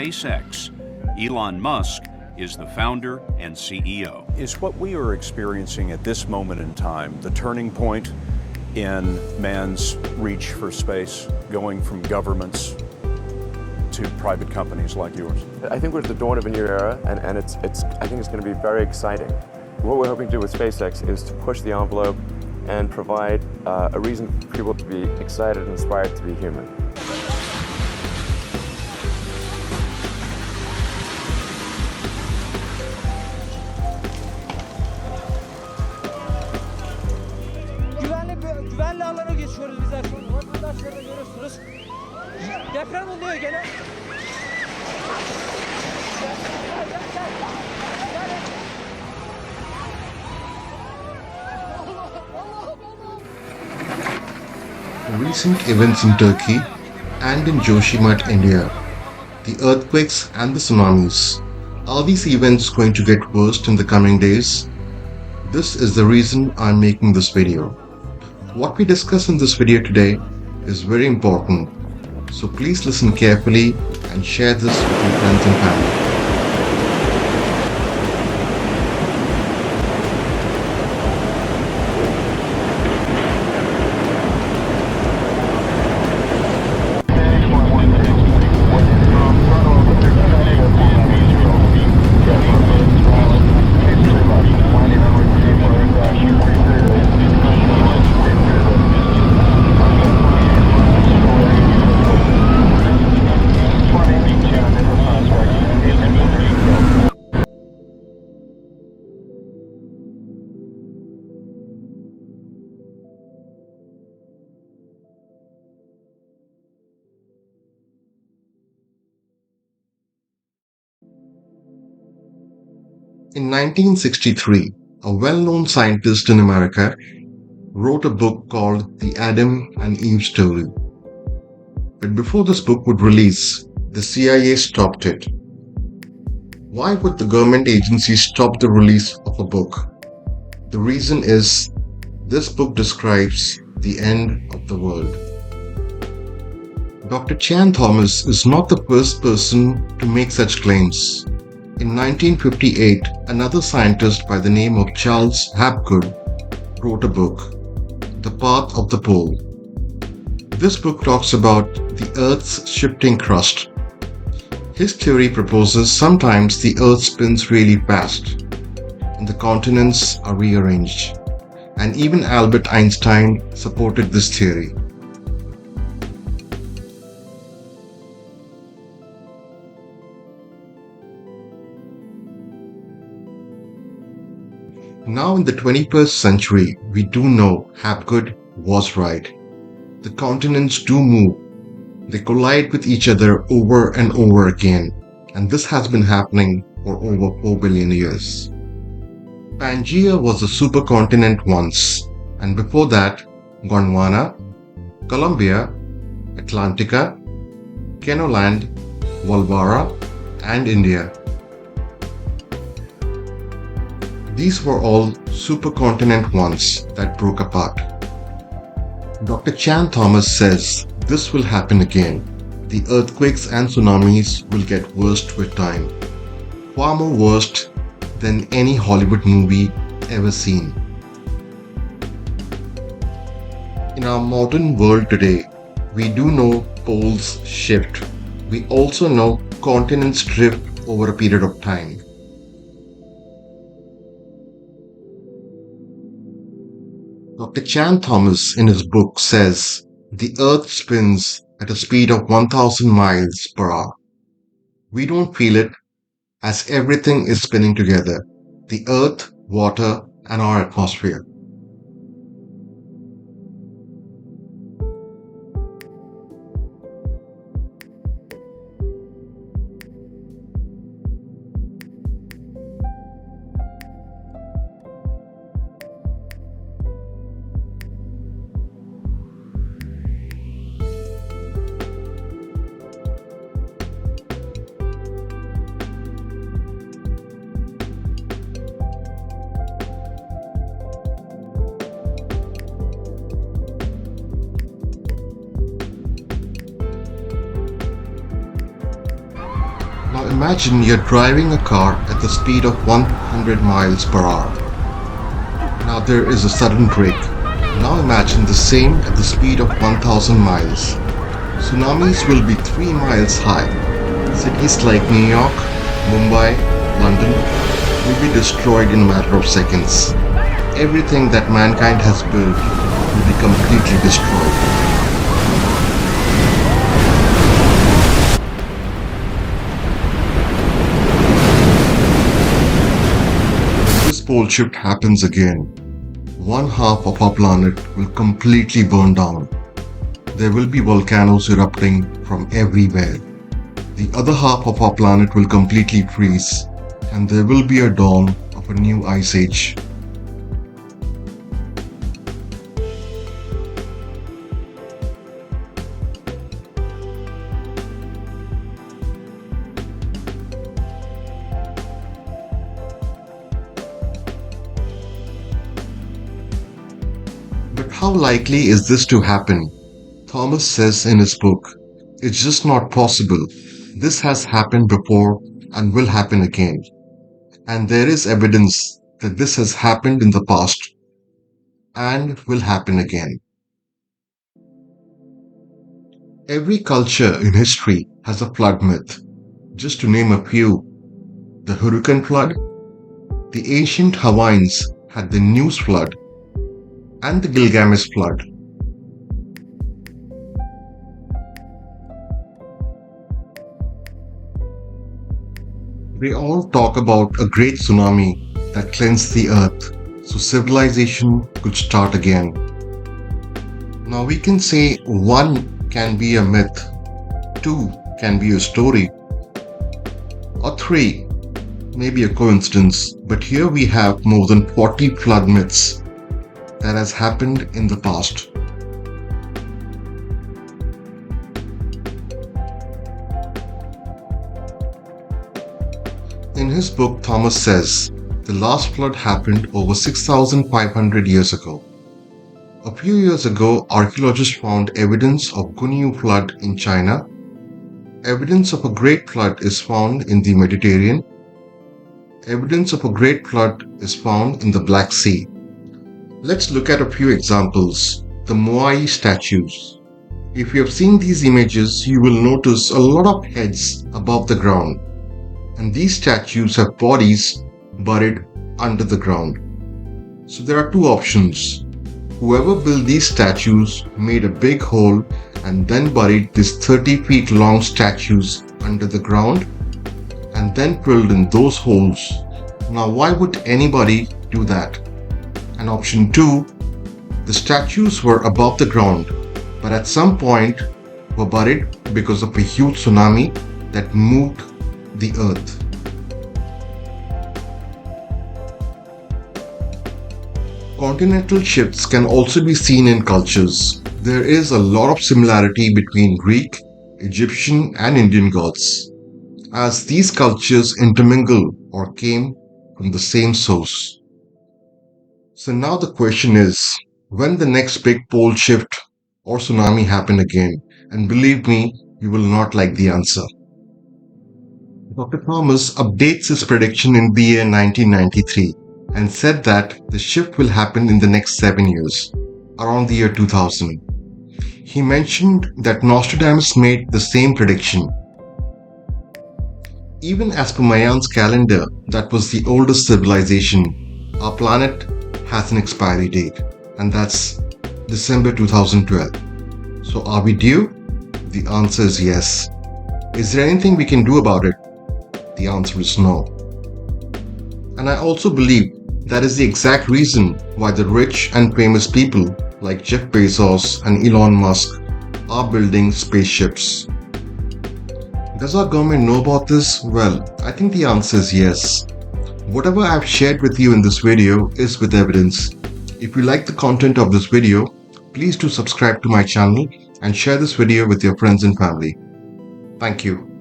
SpaceX. Elon Musk is the founder and CEO. Is what we are experiencing at this moment in time the turning point in man's reach for space, going from governments to private companies like yours? I think we're at the dawn of a new era, and I think it's going to be very exciting. What we're hoping to do with SpaceX is to push the envelope and provide a reason for people to be excited and inspired to be human. Güvenli alana geçiyoruz biz artık. Vatandaşları da görüyorsunuz. Deprem oluyor gene. Recent events in Turkey and in Joshimath, India, the earthquakes and the tsunamis. Are these events going to get worse in the coming days? This is the reason I'm making this video. What we discuss in this video today is very important, so please listen carefully and share this with your friends and family. In 1963, a well-known scientist in America wrote a book called The Adam and Eve Story. But before this book would release, the CIA stopped it. Why would the government agency stop the release of a book? The reason is this book describes the end of the world. Dr. Chan Thomas is not the first person to make such claims. In 1958, another scientist by the name of Charles Hapgood wrote a book, The Path of the Pole. This book talks about the Earth's shifting crust. His theory proposes sometimes the Earth spins really fast and the continents are rearranged. And even Albert Einstein supported this theory. Now in the 21st century, we do know Hapgood was right. The continents do move. They collide with each other over and over again, and this has been happening for over 4 billion years. Pangaea was a supercontinent once, and before that, Gondwana, Columbia, Atlantica, Kenoland, Volvara, and India. These were all supercontinent once that broke apart. Dr. Chan Thomas says this will happen again. The earthquakes and tsunamis will get worse with time. Far more worse than any Hollywood movie ever seen. In our modern world today, we do know poles shift. We also know continents drift over a period of time. Dr. Chan Thomas in his book says the Earth spins at a speed of 1000 miles per hour. We don't feel it as everything is spinning together, the Earth, water, and our atmosphere. Now imagine you're driving a car at the speed of 100 miles per hour. Now there is a sudden break. Now imagine the same at the speed of 1000 miles. Tsunamis will be 3 miles high. Cities like New York, Mumbai, London will be destroyed in a matter of seconds. Everything that mankind has built will be completely destroyed. This pole shift happens again. One half of our planet will completely burn down. There will be volcanoes erupting from everywhere. The other half of our planet will completely freeze, and there will be a dawn of a new ice age. But how likely is this to happen? Thomas says in his book, it's just not possible. This has happened before and will happen again. And there is evidence that this has happened in the past and will happen again. Every culture in history has a flood myth. Just to name a few, the Hurricane flood, the ancient Hawaiians had the News flood, and the Gilgamesh flood. They all talk about a great tsunami that cleansed the earth so civilization could start again. Now we can say 1 can be a myth, 2 can be a story, or 3 may be a coincidence, but here we have more than 40 flood myths that has happened in the past. In his book, Thomas says the last flood happened over 6,500 years ago. A few years ago, archaeologists found evidence of Gunyu flood in China. Evidence of a great flood is found in the Mediterranean. Evidence of a great flood is found in the Black Sea. Let's look at a few examples. The Moai statues. If you have seen these images, you will notice a lot of heads above the ground. And these statues have bodies buried under the ground. So there are 2 options. Whoever built these statues made a big hole and then buried these 30 feet long statues under the ground and then filled in those holes. Now why would anybody do that? And option 2, the statues were above the ground but at some point were buried because of a huge tsunami that moved the earth. Continental shifts can also be seen in cultures. There is a lot of similarity between Greek, Egyptian and Indian gods, as these cultures intermingle or came from the same source. So now the question is, when the next big pole shift or tsunami happen again? And believe me, you will not like the answer. Dr. Thomas updates his prediction in the year 1993 and said that the shift will happen in the next 7 years, around the year 2000. He mentioned that Nostradamus made the same prediction. Even as per Mayan's calendar, that was the oldest civilization, our planet has an expiry date, and that's December 2012. So are we due? The answer is yes. Is there anything we can do about it? The answer is no. And I also believe that is the exact reason why the rich and famous people like Jeff Bezos and Elon Musk are building spaceships. Does our government know about this? Well, I think the answer is yes. Whatever I've shared with you in this video is with evidence. If you like the content of this video, please do subscribe to my channel and share this video with your friends and family. Thank you.